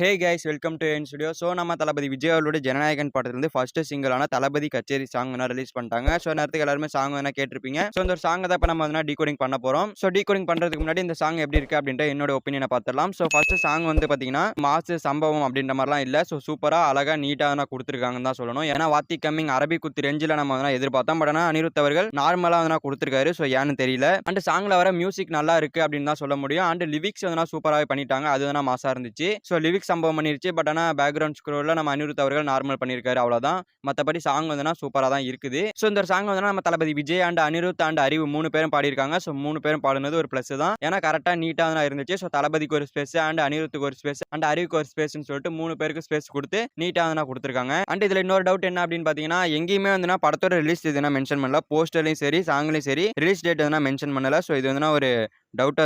Hey guys welcome to N studio. So நம்ம தளபதி விஜய் அவர்களுடைய ஜனநாயகன் படத்துலேருந்து ஃபர்ஸ்ட் சிங்கிளான தளபதி கச்சேரி சாங் ரிலீஸ் பண்ணிட்டாங்க. ஸோ நேரத்துக்கு எல்லாருமே சாங் கேட்டிருப்பீங்க. ஸோ இந்த ஒரு சாங் தான் இப்போ நம்ம டீகோடிங் பண்ண போகிறோம். ஸோ டீகோடிங் பண்ணுறதுக்கு முன்னாடி இந்த சாங் எப்படி இருக்கு அப்படின்ற என்னோட ஒப்பீனியனை பார்த்துடலாம். ஸோ ஃபர்ஸ்ட் சாங் பார்த்தீங்கன்னா மாசு சம்பவம் அப்படின்ற மாதிரிலாம் இல்லை. ஸோ சூப்பராக அழகாக நீட்டாக கொடுத்துருக்காங்கன்னு தான் சொல்லணும். ஏன்னா வாத்தி கம்மிங் அரபி குத்து ரேஞ்சில் நம்ம எதிர்பார்த்தோம். பட் ஆனால் அனிருத் அவர்கள் நார்மலாக கொடுத்துருக்காரு. ஸோ ஏன்னு தெரியல. அண்ட் சாங்ல வர மியூசிக் நல்லா இருக்கு அப்படின்னு தான் சொல்ல முடியும். அண்ட் லிரிக்ஸ் சூப்பராகவே பண்ணிட்டாங்க. அது மாசா இருந்துச்சு. ஸோ லிரிக்ஸ் சம்பவம் பண்ணிருச்சு. பட் ஆனால் பேக்ரவுண்ட் ஸ்க்ரோல்ல நம்ம அனிருத் அவர்கள் நார்மல் பண்ணியிருக்காரு. அவ்வளோதான். மற்றபடி சாங் சூப்பராக தான் இருக்குது. ஸோ இந்த சாங் நம்ம தளபதி விஜய் அண்ட் அனிருத் அண்ட் அறிவு 3 பேரும் பாடியிருக்காங்க. ஸோ 3 பேரும் பாடுனது ஒரு பிளஸ் தான். ஏன்னா கரெக்டாக நீட்டாக இருந்துச்சு. ஸோ தளபதிக்கு ஒரு ஸ்பேஸ் அண்ட் அனிருத்துக்கு ஒரு ஸ்பேஸ் அண்ட் அறிவுக்கு ஒரு ஸ்பேஸ்னு சொல்லிட்டு 3 பேருக்கு ஸ்பேஸ் கொடுத்து நீட்டாக கொடுத்துருக்காங்க. அண்ட் இதில் இன்னொரு டவுட் என்ன அப்படின்னு பார்த்தீங்கன்னா எங்கேயுமே படத்தோட ரிலீஸ் எதுனா மென்ஷன் பண்ணல. போஸ்டர்லையும் சரி சாங்லையும் சரி ரிலீஸ் டேட் எதுனா மென்ஷன் பண்ணல. ஸோ இது ஒரு டவுட்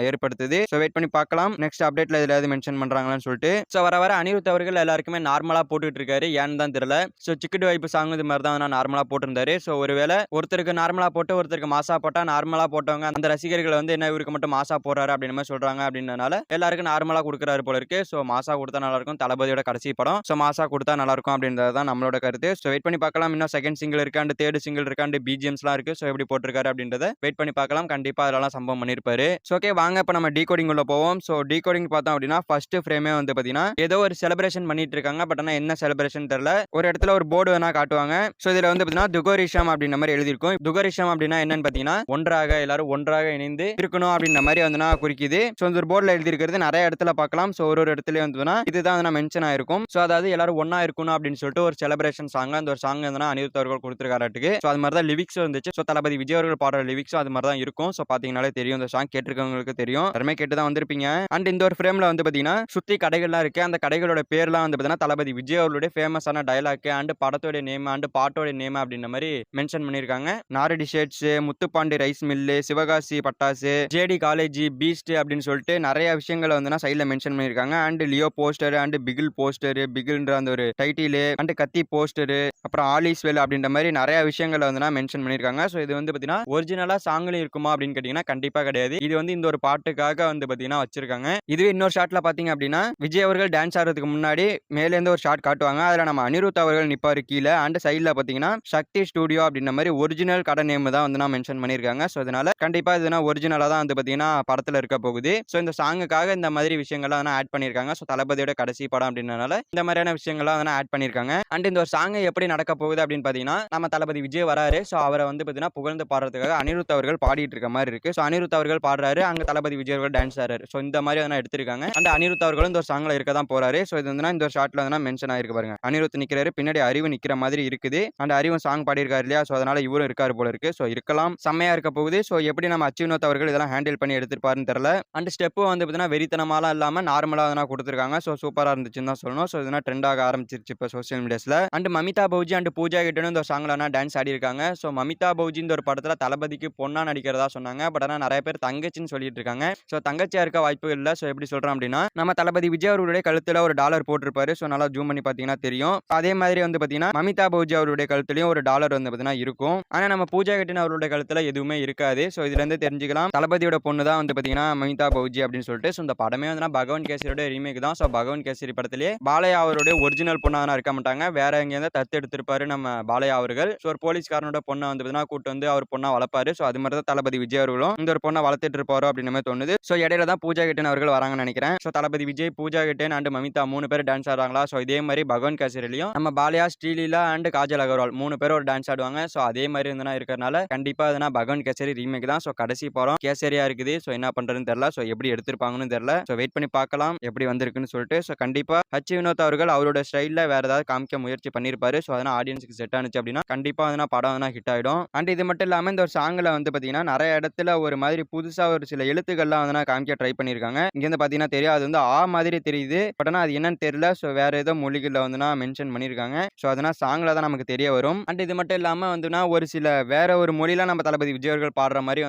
ஏற்படுத்துது. ஸோ வெயிட் பண்ணி பார்க்கலாம் நெக்ஸ்ட் அப்டேட்ல எதாவது மென்ஷன் பண்றாங்களான்னு சொல்லிட்டு. ஸோ வர அனிருத் அவர்கள் எல்லாருக்குமே நார்மலா போட்டுட்டு இருக்காரு. ஏன்னு தான் தெரியல. ஸோ சிக்கடு வைப்பு சாங் இது மாதிரி தான் நார்மலா போட்டிருந்தாரு. ஸோ ஒருவேளை ஒருத்தருக்கு நார்மலா போட்டு ஒருத்தருக்கு மாசா போட்டா நார்மலா போட்டவங்க அந்த ரசிகர்கள் என்ன இவருக்கு மட்டும் மாசா போறாரு அப்படின்னு மாதிரி சொல்றாங்க. அப்படின்றனால எல்லாருக்கும் நார்மலா கொடுக்குறாரு போல இருக்கு. ஸோ மாசா கொடுத்தா நல்லா இருக்கும். தளபதியோட கடைசி படம். ஸோ மாசா கொடுத்தா நல்லா இருக்கும் அப்படின்றது தான் நம்மளோட கருத்து. ஸோ வெயிட் பண்ணி பார்க்கலாம். இன்னும் செகண்ட் சிங்கிள் இருக்கு அண்ட் தேர்ட் சிங்கிள் இருக்கு அண்ட் பிஜிஎம்ஸ்லாம் இருக்கு. ஸோ எப்படி போட்டிருக்காரு அப்படின்றத வெயிட் பண்ணி பார்க்கலாம். கண்டிப்பா அதெல்லாம் சம்பவம் பண்ணிருப்பாரு. ஓகே வாங்க இப்ப நம்ம டீகோடிங் உள்ள போவோம். சோ டீகோடிங் பார்த்தோம் அப்படின்னா ஃபர்ஸ்ட் ஃப்ரேமே பாத்தீங்கன்னா ஏதோ ஒரு செலிப்ரேஷன் பண்ணிட்டு இருக்காங்க. பட் ஆனா என்ன செலிப்ரேஷன் தெரியல. ஒரு இடத்துல ஒரு போர்டு காட்டுவாங்க. சோ இதுல பாத்தீங்கன்னா துகோரிஷம் அப்படின்ற மாதிரி எழுதிருக்கும். துகோரிஷம் அப்படின்னா என்னன்னு பாத்தீங்கன்னா ஒன்றாக எல்லாரும் ஒன்றாக இணைந்து இருக்கணும் அப்படின்ற மாதிரி குறிக்குது. சோ இந்த ஒரு போர்டுல எழுதி இருக்கிறது நிறைய இடத்துல பார்க்கலாம். சோ ஒரு இடத்துல இதுதான் மென்ஷன் ஆயிருக்கும். சோ அதாவது எல்லாரும் ஒன்னா இருக்கணும் அப்படின்னு சொல்லிட்டு ஒரு செலிப்ரேஷன் சாங். அந்த ஒரு சாங் அனிருத் அவர்கள் கொடுத்திருக்காராட்டுக்கு. சோ அது மாதிரி தான் லிரிக்ஸ் வந்துச்சு. சோ தளபதி விஜய் அவர்கள் பாடுற லிரிக்ஸும் அது மாதிரி தான் இருக்கும். சோ பாத்தீங்கன்னாலே தெரியும். இந்த சாங் கேட்டிருக்கவங்களுக்கு தெரியும். எல்லாருமே கேட்டு தான் வந்திருப்பீங்க. அண்ட் இந்த ஒரு ஃப்ரேம்ல பாத்தீங்கன்னா சுத்தி கடைகள்லாம் இருக்கு. அந்த கடைகளோட பேர்லாம் பாத்தீங்கன்னா தளபதி விஜய் அவர்களுடைய ஃபேமஸான டயலாக் அண்ட் படத்தோட நேம் அண்ட் பாட்டோட நேம் அப்படின்ற மாதிரி மென்ஷன் பண்ணிருக்காங்க. நாரடி shades, Muthupandi rice mill, Sivakasi பட்டாசு, ஜேடி காலேஜ், பீஸ்ட் அப்படின்னு சொல்லிட்டு நிறைய விஷயங்களை சைட்ல மென்ஷன் பண்ணிருக்காங்க. And Leo poster and Bigil poster, பிகில்ன்ற அந்த ஒரு டைட்டில் அண்ட் கத்தி போஸ்டர், அப்புறம் ஆலிஸ்வெல் அப்படின்ற மாதிரி நிறைய விஷயங்களை மென்ஷன் பண்ணிருக்காங்க. ஸோ இது பாத்தீங்கன்னா ஒரிஜினலா சாங்ல இருக்குமா அப்படின்னு கேட்டீங்கன்னா கண்டிப்பா கிடையாது. இது இந்த ஒரு பாட்டுக்காக பாத்தீங்கன்னா வச்சிருக்காங்க. இதுவே இன்னொரு ஷாட்ல பாத்தீங்க அப்படின்னா விஜய் அவர்கள் டான்ஸ் ஆடுறதுக்கு முன்னாடி மேல இருந்து ஒரு ஷாட் காட்டுவாங்க. அதுல நம்ம அனிருத் அவர்கள் நிப்பாரு கீழே. அண்ட் சைட்ல பாத்தீங்கன்னா சக்தி ஸ்டுடியோ அப்படின்ற மாதிரி ஒரிஜினல் கடை நேம் தான் மென்ஷன் பண்ணிருக்காங்க. ஸோ அதனால கண்டிப்பா இது ஒரிஜினலா தான் பாத்தீங்கன்னா படத்துல இருக்க போகுது. ஸோ இந்த சாங்குக்காக இந்த மாதிரி விஷயங்கள்லாம் ஆட் பண்ணிருக்காங்க. ஸோ தளபதியோட கடைசி படம் அப்படின்றனால இந்த மாதிரியான விஷயங்கள்லாம் ஆட் பண்ணிருக்காங்க. அண்ட் இந்த ஒரு சாங் எப்படி நடக்க போகுது அப்படின்னு பாத்தீங்கன்னா நம்ம தளபதி விஜய் வராரு. ஸோ அவரை பாத்தீங்கன்னா புகழ்ந்து பாடுறதுக்காக அனிருத் அவர்கள் பாடிட்டு இருக்க மாதிரி இருக்கு. ஸோ அனிருத் அவர்கள் பாடுறாரு, அங்க தளபதி விஜய் அவர்கள் டான்ஸ் ஆடுறாரு. ஸோ இந்த மாதிரி எடுத்திருக்காங்க. அண்ட் அனிருத் அவர்களும் இந்த ஒரு சாங்ல இருக்க தான் போறாரு. ஸோ இது இந்த ஒரு ஷாட்ல மென்ஷன் ஆயிருக்கு பாருங்க. அனிருத் நிக்கிறாரு, பின்னாடி அறிவு நிக்கிற மாதிரி இருக்குது. அண்ட் அறிவு சாங் பாடியிருக்காரு இல்லையா. ஸோ அதனால இவரும் இருக்காரு போல இருக்கு. ஸோ இருக்கலாம், செம்மையா இருக்க போகுது. ஸோ எப்படி நம்ம அச்சுவினோத் அவர்கள் இதெல்லாம் ஹேண்டில் பண்ணி எடுத்திருப்பாருன்னு தெரியல. அண்ட் ஸ்டெப்பு பாத்தீங்கன்னா வெறித்தனமாலாம் இல்லாம நார்மலா கொடுத்திருக்காங்க. ஸோ சூப்பரா இருந்துச்சுன்னு தான் சொல்லணும். ஸோ இதெல்லாம் ட்ரெண்ட் ஆக ஆரம்பிச்சிருச்சு இப்போ சோசியல் மீடியாஸ்ல. அண்ட் மமிதா பௌஜி அண்ட் பூஜா கிட்ட இந்த சாங்ல டான்ஸ் ஆடி இருக்காங்க. ஸோ மமிதா பௌஜி இந்த ஒரு படத்துல தளபதிக்கு பொண்ணா நடிக்கிறதா சொன்னாங்க. பட் ஆனா நிறைய பேர் தங்கச்சின்னு சொல்லிட்டு இருக்காங்க. ஸோ தங்கச்சியா இருக்க வாய்ப்பு இல்லை. ஸோ எப்படி சொல்றோம் அப்படின்னா நம்ம தளபதி விஜய் அவர்களுடைய கழுத்துல ஒரு டாலர் போட்டிருப்பாரு. ஸோ நல்லா ஜூம் பண்ணி பாத்தீங்கன்னா தெரியும். அதே மாதிரி பாத்தீங்கன்னா மமிதா பௌஜி அவருடைய கழுத்துலயும் ஒரு டாலர் பாத்தீங்கன்னா இருக்கும். ஆனா நம்ம பூஜா கிட்ட அவருடைய கழுத்துல எதுவுமே இருக்காது. ஸோ இதுல இருந்து தெரிஞ்சுக்கலாம் தளபதியோட பொண்ணு தான் பாத்தீங்கன்னா மமிதா பௌஜி அப்படின்னு சொல்லிட்டு. ஸோ இந்த படமே பகவன் கேசரியோட ரீமேக் தான். ஸோ பகவன் கேசரி படத்திலேயே பாலையா அவருடைய ஒரிஜினல் பொண்ணா இருக்க மாட்டாங்க. வேற எங்கேயாவது தத்து எடுத்திருப்பாரு நம்ம பாலையா அவர்கள். ஸோ ஒரு போலீஸ்காரனோட பொண்ணை பாத்தீங்கன்னா கூட்டு அவர் பொண்ணா வளர்ப்பாரு. ஸோ அது மாதிரி தான் தளபதி விஜய் அவர்களும் இந்த ஒரு பொண்ணை வளர்த்துட்டு இருப்பாரோ அப்படின்னு மாதிரி தோணுது. ஸோ இடையில தான் பூஜா கிட்டன் அவர்கள் வராங்கன்னு நினைக்கிறேன். ஸோ தளபதி விஜய், பூஜா கிட்டன் அண்ட் மமிதா 3 பேர் டான்ஸ் ஆடுறாங்களா. ஸோ இதே மாதிரி பகவன் கேசரிலையும் நம்ம பாலையா, ஸ்ரீலீலா அண்ட் காஜல் அகர்வால் 3 பேர் ஒரு டான்ஸ் ஆடுவாங்க. ஸோ அதே மாதிரி இருக்கிறதுனால கண்டிப்பா பகவன் கேசரி ரீமேக் தான். ஸோ கடைசி படம் கேசரியா இருக்குது. ஸோ என்ன பண்றதுன்னு தெரியல. ஸோ எப்படி எடுத்திருப்பாங்கன்னு தெரியல. ஸோ வெயிட் பண்ணி பார்க்கலாம் எப்படி வந்திருக்குன்னு சொல்லிட்டு. ஸோ கண்டிப்பா ஹச் வினோத் அவர்கள் அவரோட ஸ்டைல்ல வேற ஏதாவது காமிக்க முயற்சி பண்ணிருப்பாரு. ஸோ அதனால ஆடியன்ஸ்க்கு செட் ஆனிச்சு அப்படின்னா கண்டிப்பா படம் ஹிட் ஆயிடும். அண்ட் இது மட்டும் இல்லாம இந்த ஒரு சாங்ல பாத்தீங்கன்னா நிறைய இடத்துல ஒரு மாதிரி புதுசா ஒரு சில எழுத்துக்கள்லாம் காமிக்க ட்ரை பண்ணிருக்காங்க. இங்க பாத்தீங்கன்னா தெரியும் அது ஆ மாதிரி தெரியுது. பட் ஆனா அது என்னன்னு தெரியல. ஸோ வேற ஏதோ மொழிகள்ல மென்ஷன் பண்ணிருக்காங்க. ஸோ அதனால சாங்ல தான் நமக்கு தெரிய வரும். அண்ட் இது மட்டும் இல்லாம ஒரு சில வேற ஒரு மொழியில நம்ம தளபதி விஜய் அவர்கள் பாடுற மாதிரி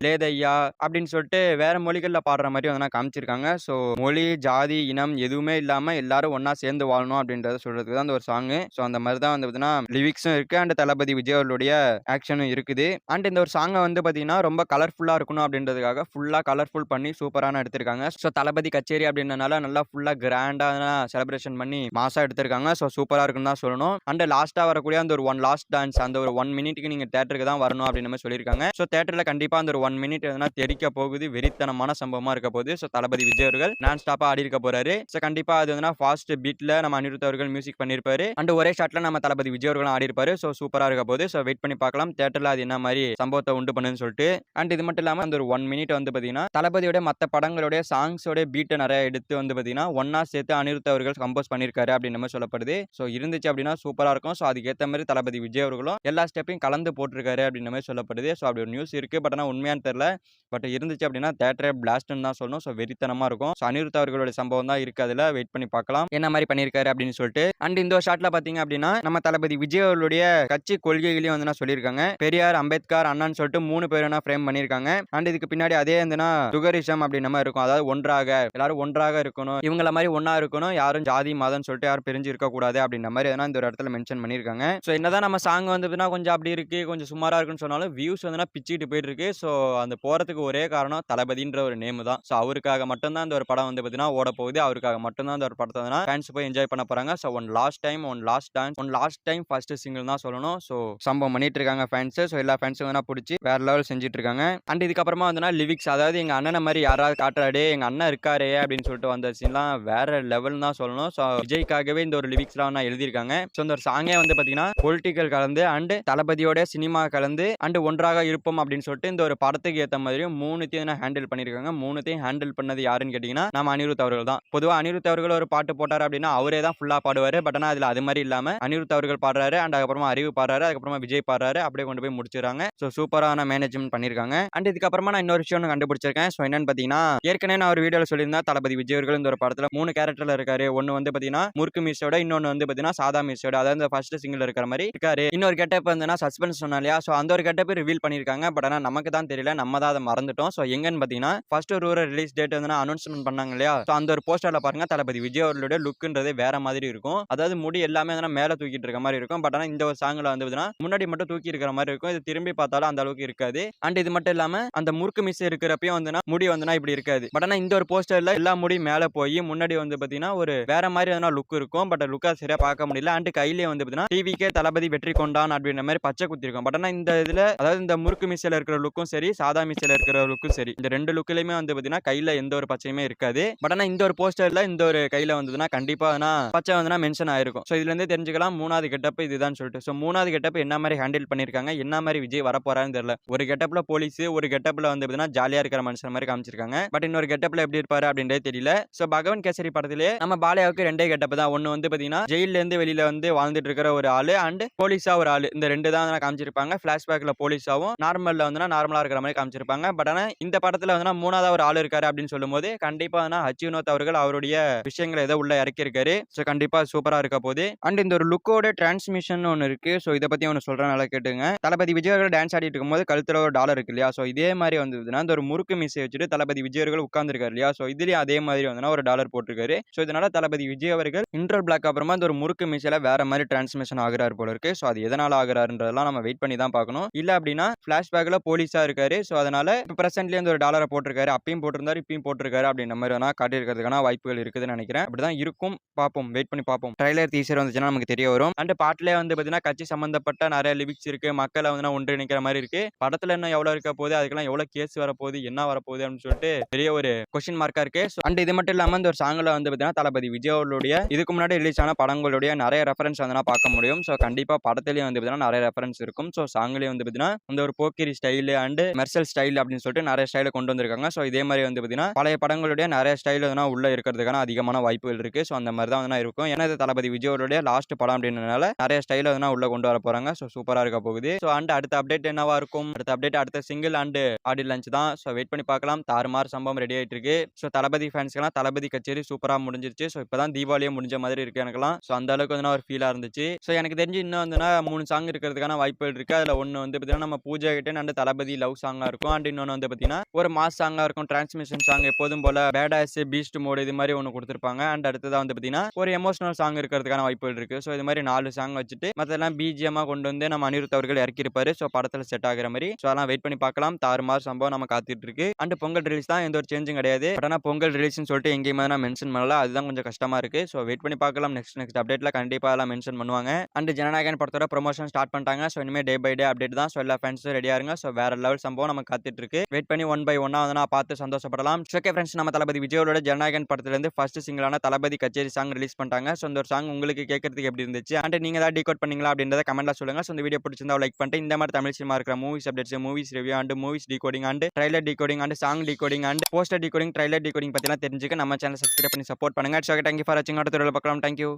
லேதையா அப்படின்னு சொல்லிட்டு வேற மொழிகள்ல பாடுற மாதிரி காமிச்சிருக்காங்க. ஸோ மொழி, ஜாதி, இனம் எதுவுமே இல்லாம எல்லாரும் ஒன்னா சேர்ந்து வாழணும் அப்படின்றத சொல்றதுக்கு தான் அந்த ஒரு சாங். ஸோ அந்த மாதிரி தான் லிரிக்ஸும் இருக்கு அண்ட் தளபதி விஜய் அவர்களுடைய ஆக்ஷனும் இருக்குது. அண்ட் இந்த ஒரு சாங்கை பாத்தீங்கன்னா ரொம்ப கலர்ஃபுல்லா இருக்கணும் அப்படின்ற அப்படின்றதுக்காக ஃபுல்லா கலர்ஃபுல் பண்ணி சூப்பரான எடுத்திருக்காங்க. ஸோ தளபதி கச்சேரி அப்படின்றனால நல்லா ஃபுல்லா கிராண்டான செலிப்ரேஷன் பண்ணி மாசா எடுத்திருக்காங்க. ஸோ சூப்பரா இருக்குன்னு தான் சொல்லணும். அண்ட் லாஸ்ட்டா வரக்கூடிய அந்த ஒரு ஒன் லாஸ்ட் டான்ஸ் அந்த ஒரு 1 மினிட்டுக்கு நீங்க தியேட்டருக்கு தான் வரணும் அப்படின்ற மாதிரி சொல்லியிருக்காங்க. ஸோ தியேட்டர்ல கண்டிப்பா அந்த ஒரு 1 மினிட் எதுனா தெறிக்க போகுது. வெறித்தனமான சம்பவமா இருக்க போகுது. ஸோ தளபதி விஜய் அவர்கள் நான் ஸ்டாப்பா ஆடி இருக்க போறாரு. ஸோ கண்டிப்பா அது வந்து ஃபாஸ்ட் பீட்ல நம்ம அனிருத் அவர்கள் மியூசிக் பண்ணியிருப்பாரு. அண்ட் ஒரே ஷாட்ல நம்ம தளபதி விஜய் அவர்களும் ஆடி இருப்பாரு. ஸோ சூப்பரா இருக்க போகுது. ஸோ வெயிட் பண்ணி பார்க்கலாம் தியேட்டர்ல அது என்ன மாதிரி சம்பவத்தை உண்டு பண்ணுன்னு சொல்லிட்டு. அண்ட் இது மட்டும் இல்லாம அந்த ஒரு 1 மினிட் வந்து பாத்தீங்கன்னா தளபதியோட மத்த படங்களுடைய சாங்ஸோட பீட்டை நிறைய எடுத்து வந்து பாத்தீங்கன்னா ஒன்னா சேர்த்து அனிருத் அவர்கள் கம்போஸ் பண்ணியிருக்காரு அப்படின்ற மாதிரி சொல்லப்படுது. ஸோ இருந்துச்சு அப்படின்னா சூப்பரா இருக்கும். ஸோ அதுக்கேற்ற மாதிரி தளபதி விஜய் அவர்களும் எல்லா ஸ்டெப்பையும் கலந்து போட்டிருக்காரு அப்படின்ற மாதிரி சொல்லப்படுது. ஸோ அப்படி ஒரு நியூஸ் இருக்கு. பட் ஆனால் உண்மையானு தெரியல. பட் இருந்துச்சு அப்படின்னா தியேட்டரே பிளாஸ்ட்னு தான் சொல்லணும். ஸோ வெறித்தனமா இருக்கும். ஸோ அனிருத் அவர்களுடைய சம்பவம் தான் இருக்கு. அதுல வெயிட் பண்ணி பார்க்கலாம் என்ன மாதிரி பண்ணியிருக்காரு அப்படின்னு சொல்லிட்டு. அண்ட் இந்த ஷாட்ல பாத்தீங்க அப்படின்னா நம்ம தளபதி விஜய் அவர்களுடைய கட்சி கொள்கைகளையும் வந்து நான் சொல்லியிருக்காங்க. பெரியார், அம்பேத்கர், அண்ணான்னு சொல்லிட்டு 3 பேரும் ஃப்ரேம் பண்ணியிருக்காங்க. அண்ட் இதுக்கு பின்னாடி அதே வந்துன்னா சுகரிசம் அப்படின்ற மாதிரி இருக்கும். அதாவது ஒன்றாக எல்லாரும் ஒன்றாக இருக்கணும், இவங்கள மாதிரி ஒன்னா இருக்கணும், யாரும் ஜாதி மதம் சொல்லிட்டு யாரும் பிரிஞ்சு இருக்க கூடாது அப்படின்ற மாதிரி எதனா இந்த ஒரு இடத்துல மென்ஷன் பண்ணியிருக்காங்க. ஸோ என்னதான் நம்ம சாங் வந்து கொஞ்சம் அப்படி இருக்கு, கொஞ்சம் சுமாரா இருக்குன்னு சொன்னாலும் வியூஸ் வந்து பிச்சுக்கிட்டு போயிட்டு இருக்கு. ஸோ அந்த போறதுக்கு ஒரே காரணம் தளபதின்ற ஒரு நேம் தான். ஸோ அவருக்காக மட்டும்தான் இந்த ஒரு படம் வந்து பார்த்தீங்கன்னா ஓட போகுது. அவருக்காக மட்டும்தான் இந்த ஒரு படத்தை வந்து ஃபேன்ஸ் போய் என்ஜாய் பண்ண போறாங்க. So one last time, one last dance, one last time first single தான் சொல்லணும். ஸோ சம்பவம் பண்ணிட்டு இருக்காங்க ஃபேன்ஸ். ஸோ எல்லா ஃபேன்ஸும் வந்து பிடிச்சி வேற லெவல் செஞ்சுட்டு இருக்காங்க. அண்ட் இதுக்கப்புறமா வந்து லிரிக்ஸ், அதாவது எங்க அண்ணனை மாதிரி யாராவது காட்டுறாடே, எங்க அண்ணன் இருக்காரே அப்படின்னு சொல்லிட்டு வந்த சீன்லாம் வேற லெவல் தான் சொல்லணும். ஸோ விஜய்க்காகவே இந்த ஒரு லிரிக்ஸ்லாம் நான் எழுதியிருக்காங்க. ஸோ இந்த ஒரு சாங்கே வந்து பார்த்தீங்கன்னா பொலிட்டிக்கல் கலந்து அண்ட் தளபதியோட சினிமா கலந்து அண்ட் ஒன்றாக இருப்போம் அப்படின்னு சொல்லிட்டு இந்த ஒரு படத்துக்கு ஏற்ற மாதிரி 3த்தையும் ஹேண்டில் பண்ணியிருக்காங்க. 3த்தையும் ஹேண்டில் பண்ணது யாருன்னு கேட்டீங்கன்னா நம்ம அனிருத் அவர்கள் தான். பொதுவாக அனிருத் அவர்கள் ஒரு பாட்டு போட்டார் அப்படின்னா அவரே தான் ஃபுல்லா பாடுவாரு. பட் ஆனால் அதில் அது மாதிரி இல்லாம அனிருத் அவர்கள் பாடுறாரு, அண்ட் அதுக்கப்புறமா அறிவு பாடுறாரு, அதுக்கப்புறமா விஜய் பாடுறாரு, அப்படியே கொண்டு போய் முடிச்சிடறாங்க. ஸோ சூப்பரான மேனேஜ்மெண்ட் பண்ணியிருக்காங்க. அண்ட் இதுக்கப்புறமா நான் இன்னொரு விஷயம் கண்டுபிடிச்சிருக்கேன். ஸோ என்னன்னு பார்த்தீங்கன்னா ஏற்கனவே நான் ஒரு வீடியோவில் சொல்லியிருந்தேன் தளபதி விஜய் அவர்கள் இந்த ஒரு படத்தில் 3 கேரக்டர்ல இருக்காரு. ஒன்னு வந்து பார்த்தீங்கன்னா முறுக்கு மீசோட, இன்னொன்று வந்து பார்த்தீங்கன்னா சாதா மீசோட, அதாவது இந்த ஃபர்ஸ்ட் சிங்கிள் இருக்கிற மாதிரி இருக்காரு. இன்னொரு கெட்டப் வந்து சஸ்பென்ஸ் சொன்னா இல்லையா, ஸோ அந்த ஒரு கெட்டப் ரிவீல் பண்ணியிருக்காங்க. பட் ஆனால் நமக்கு தான் தெரியல, நம்ம தான் அதை மறந்துட்டோம். ஸோ எங்கன்னு பார்த்தீங்கன்னா ஃபர்ஸ்ட் ஒரு ரிலீஸ் டேட் வந்து அனௌன்ஸ்மெண்ட் பண்ணாங்க இல்லையா, ஸோ அந்த ஒரு போஸ்டர்ல பாருங்க தளபதி விஜய் அவர்களுடைய லுக்குன்றதே வேற மாதிரி இருக்கும். அதாவது முடி எல்லாமே மேல தூக்கிட்டு இருக்க மாதிரி இருக்கும். பட் ஆனால் இந்த ஒரு சாங்ல வந்து முன்னாடி மட்டும் தூக்கி இருக்கிற மாதிரி இருக்கும். இது திரும்பி பார்த்தாலும் அந்த அளவுக்கு இருக்காது. அண்ட் இது மட்டும் இல்லாம அந்த முறுக்கு மீசை இருக்கிறப்பயும் வந்து முடி வந்து இப்படி இருக்காது. பட் ஆனால் இந்த ஒரு போஸ்டர்ல எல்லா முடி மேல போய் முன்னாடி வந்து பாத்தீங்கன்னா ஒரு வேற மாதிரி லுக் இருக்கும். பட் லுக்கா சரியா பார்க்க முடியல. அண்ட் கையிலேயே வந்து பாத்தீங்கன்னா டிவிக்கே தளபதி வெற்றி கொண்டான் அப்படின்ற மாதிரி பச்சை குத்தி இருக்கும். பட் ஆனால் இந்த இதுல அதாவது இந்த முறுக்கு மீசையில இருக்கிற லுக்கும் சரி, சாதா மீசையில இருக்கிற லுக்கும் சரி, இந்த 2 லுக்லயுமே வந்து பாத்தீங்கன்னா கையில எந்த ஒரு பச்சையுமே இருக்காது. பட் ஆனால் இந்த ஒரு போஸ்டர்ல இந்த ஒரு கையில வந்ததுன்னா கண்டிப்பா பச்சை வந்து மென்ஷன் ஆயிருக்கும். ஸோ இதுல இருந்தே தெரிஞ்சுக்கலாம் 3வது கெட்டப் இதுதான் சொல்லிட்டு. ஸோ 3வது கெட்டப் என்ன மாதிரி ஹேண்டில் பண்ணிருக்காங்க, என்ன மாதிரி விஜய் வரப்போறான்னு தெரியல. ஒரு கெட்டப்ல போலீஸ், ஒரு கெட்டப்ல வந்து பாத்தீங்கன்னா ஜாலியா இருக்கிற மனுஷன் மாதிரி காமிச்சிருக்காங்க. பட் இன்னொரு கெட்டப்ல எப்படி இருப்பாரு அப்படின்றே தெரியல. ஸோ பகவன் கேசரி படத்திலே நம்ம பாலையாவுக்கு 2 கெட்டப் தான். ஒன்னு வந்து பாத்தீங்கன்னா ஜெயில இருந்து வெளியில வந்து வாழ்ந்துட்டு இருக்கிற ஒரு ஆளு அண்ட் போலீஸா ஒரு ஆளு, இந்த 2 தான் காமிச்சிருப்பாங்க. பிளாஷ்பேக்ல போலீஸாவும் நார்மல்ல வந்து நார்மலா இருக்கிற மாதிரி காமிச்சிருப்பாங்க. பட் ஆனா இந்த படத்துல வந்து 3வது ஒரு ஆள் இருக்காரு அப்படின்னு சொல்லும் போது கண்டிப்பா ஹச் வினோத் அவர்கள் அவருடைய விஷயங்களை ஏதோ உள்ள இறக்கி இருக்காரு. ஸோ கண்டிப்பா சூப்பரா இருக்க போது. அண்ட் இந்த ஒரு லுக்கோட டிரான்ஸ்மிஷன் ஒன்னு இருக்கு. ஸோ இதை பத்தி ஒன்னு சொல்றேன், நல்லா கேட்டுங்க. தளபதி விஜய் அவர்கள் டான்ஸ் ஆடிட்டு இருக்கும்போது கழுத்துல ஒரு டாலர் இருக்கு இல்லையா, ஸோ இதே மாதிரி வந்ததுன்னா இந்த ஒரு முறுக்கு மீசை வச்சுட்டு தளபதி விஜய் அவர்கள் உட்கார்ந்துருக்காரு இல்லையா, ஸோ இதுலயும் அதே மாதிரி வந்து ஒரு டாலர் போட்டிருக்காரு. ஸோ இதனால தளபதி விஜய் அவர்கள் இன்டர் பிளாக் அப்புறமா இந்த ஒரு முறுக்கு மீசையில வேற மாதிரி டிரான்ஸ்மிஷன் ஆகுறாரு போல இருக்கு. ஸோ அது எதனால ஆகுறாருன்றதெல்லாம் நம்ம வெயிட் பண்ணி தான் பார்க்கணும். இல்ல அப்படின்னா பிளாஷ்பேக்ல போலீஸா இருக்காரு. ஸோ அதனால இப்போ பிரசன்ட்லயே இந்த ஒரு டாலரை போட்டிருக்காரு, அப்பயும் போட்டிருந்தாரு, இப்பயும் போட்டிருக்காரு அப்படின்ற மாதிரி வேணா காட்டியிருக்கிறதுக்கான வாய்ப்புகள் இருக்குதுன்னு நினைக்கிறேன். அப்படிதான் இருக்கும், பார்ப்போம், வெயிட் பண்ணி பார்ப்போம். ட்ரைலர் டீசர் வந்துச்சுன்னா நமக்கு தெரிய வரும். அண்ட் பாட்டிலே வந்து பாத்தீங்கன்னா கட்சி சம்பந்தப்பட்ட நிறைய லிரிக்ஸ் இருக்கு, மக்களை வந்து ஒன்றிணைக்கிற மாதிரி இருக்கு. படத்துல என்ன எவ்வளவு இருக்க போகுது, அதுக்கெல்லாம் எவ்வளவு கேஸ் வரப்போகுது, என்ன வரப்போகுது அப்படின்னு சொல்லிட்டு பெரிய ஒரு கொஸ்டின் மார்க்கா இருக்கு. அண்ட் இது மட்டும் இல்லாம இந்த ஒரு சாங்ல வந்து பாத்தீங்கன்னா தளபதி விஜய் அவர்களுடைய இதுக்கு முன்னாடி ரிலீஸ் ஆன படங்களுடைய நிறைய ரெஃபரன்ஸ் வந்து பார்க்க முடியும். ஸோ கண்டிப்பா படத்திலேயே வந்து பாத்தீங்கன்னா நிறைய ரெஃபரன்ஸ் இருக்கும். ஸோ சாங்லயே வந்து பாத்தீங்கன்னா இந்த ஒரு போக்கிரி ஸ்டைல் அண்ட் மெர்சல் ஸ்டைல் அப்படின்னு சொல்லிட்டு நிறைய ஸ்டைல கொண்டு வந்திருக்காங்க. ஸோ இதே மாதிரி வந்து பாத்தீங்கன்னா பழைய படங்களுடைய நிறைய ஸ்டைல் உள்ள இருக்கிறதுக்கான அதிகமான வாய்ப்புகள் இருக்கு. ஸோ அந்த மாதிரி தான் இருக்கும். ஏன்னா இது தளபதி விஜய் அவருடைய லாஸ்ட் படம் அப்படின்றனால நிறைய ஸ்டைல உள்ள கொண்டு வர போறாங்க. ஸோ சூப்பரா இருக்க போகுது. ஸோ அண்ட் அடுத்த அப்டேட் என்னவா இருக்கும், அடுத்த அப்டேட் அடுத்த சிங்கிள் அண்ட் ஆடியோ லான்ச் தான். ஸோ வெயிட் பண்ணி பார்க்கலாம். தாறுமாறு சம்பவம் ரெடி ஆயிட்டு இருக்கு. ஸோ தளபதி ஃபேன்ஸ்க்கெல்லாம் தளபதி கச்சேரி சூப்பரா முடிஞ்சிருச்சு. ஸோ இப்பதான் தீபாவளியே முடிஞ்ச மாதிரி இருக்கு எனக்குலாம். ஸோ அந்த அளவுக்கு ஒரு ஃபீலா இருந்துச்சு. ஸோ எனக்கு தெரிஞ்சு இன்னும் 3 சாங் இருக்கிறதுக்கான வாய்ப்புகள் இருக்கு. அதுல ஒன்னு வந்து பாத்தீங்கன்னா நம்ம பூஜா கிட்ட அண்ட் தளபதி லவ் சாங்கா இருக்கும். அண்ட் இன்னொன்னு வந்து பாத்தீங்கன்னா ஒரு மாஸ் சாங்கா இருக்கும், டிரான்ஸ்மிஷன் சாங் எப்போதும் போல பேடாஸ் பீஸ்ட் மோட் இது மாதிரி ஒன்னு கொடுத்திருப்பாங்க. அண்ட் அடுத்ததா வந்து பாத்தீங்கன்னா ஒரு எமோஷனல் சாங் இருக்கிறதுக்கான வாய்ப்புகள் இருக்கு. ஸோ இது மாதிரி 4 சாங் வச்சுட்டு மத்தெல்லாம் பிஜிஎம்மா கொண்டு வந்து நம்ம அனிருத் அவர்கள் இறக்கி இருப்பாரு. ஸோ படத்துல செட் ஆகிற மாதிரி. ஸோ அதெல்லாம் வெயிட் பண்ணி பார்க்கலாம். தாறுமாறு சம்பவம் சம்பவம் நம்ம காத்துட்டு இருக்கு. அண்ட் பொங்கல் ரிலீஸ் தான், எந்த ஒரு சேஞ்சும் கிடையாது. பட் ஆனா பொங்கல் ரிலீஸ்னு சொல்லிட்டு எங்கேயுமே நான் மென்ஷன் பண்ணல. அதுதான் கொஞ்சம் கஷ்டமா இருக்கு. ஸோ வெயிட் பண்ணி பார்க்கலாம். நெக்ஸ்ட் அப்டேட்ல கண்டிப்பா எல்லாம் மென்ஷன் பண்ணுவாங்க. அண்ட் ஜனநாயகன் படத்தோட ப்ரொமோஷன் ஸ்டார்ட் பண்ணிட்டாங்க. ஸோ இனிமே டே பை டே அப்டேட் தான். ஸோ எல்லா ஃபேன்ஸும் ரெடியா இருங்க. ஸோ வேற லெவல் சம்பவம் நம்ம காத்துட்டு இருக்கு. வெயிட் பண்ணி ஒன் பை ஒன்னா வந்து நான் பார்த்து சந்தோஷப்படலாம். ஓகே ஃப்ரெண்ட்ஸ், நம்ம தளபதி விஜயோட ஜனநாயகன் படத்துல இருந்து ஃபர்ஸ்ட் சிங்கிளான தளபதி கச்சேரி சாங் ரிலீஸ் பண்ணிட்டாங்க. ஸோ இந்த ஒரு சாங் உங்களுக்கு கேட்கறதுக்கு எப்படி இருந்துச்சு அண்ட் நீங்க ஏதாவது டீகோட் பண்ணீங்களா அப்படின்றத கமெண்ட்ல சொல்லுங்க. ஸோ இந்த வீடியோ பிடிச்சிருந்தா லைக் பண்ணிட்டு இந்த மாதிரி தமிழ் சினிமா இருக்கிற movies updates, movies review and movies decoding and trailer decoding and song decoding and poster decoding, trailer decoding பத்திலாம் தெரிஞ்சுக்க நம்ம சேனல் சப்ஸ்கிரைப் பண்ணி சப்போர்ட் பண்ணுங்க. ஸோ தேங்க்யூ ஃபார் வாட்சிங். அடுத்த வீடியோல பார்க்கலாம். தேங்க்யூ.